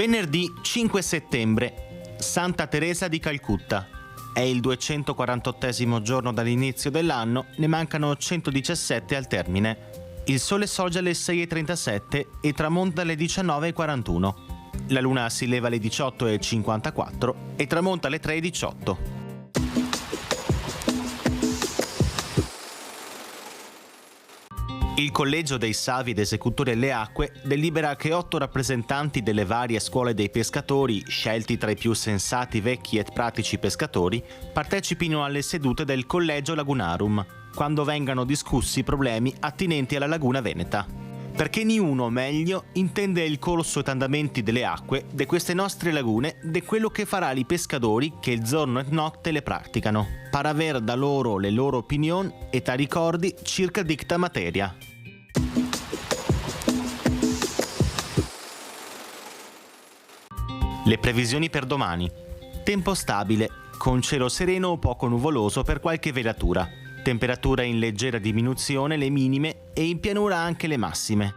Venerdì 5 settembre, Santa Teresa di Calcutta. È il 248° giorno dall'inizio dell'anno, ne mancano 117 al termine. Il sole sorge alle 6:37 e tramonta alle 19:41. La luna si leva alle 18:54 e tramonta alle 3:18. Il Collegio dei Savi ed Esecutori delle Acque delibera che 8 rappresentanti delle varie scuole dei pescatori, scelti tra i più sensati, vecchi e pratici pescatori, partecipino alle sedute del Collegio Lagunarum, quando vengano discussi problemi attinenti alla laguna veneta. Perché niuno meglio intende il corso ed andamenti delle acque de queste nostre lagune de quello che farà i pescatori che il giorno e notte le praticano, per aver da loro le loro opinioni e ta ricordi circa dicta materia. Le previsioni per domani. Tempo stabile, con cielo sereno o poco nuvoloso per qualche velatura. Temperatura in leggera diminuzione le minime e in pianura anche le massime.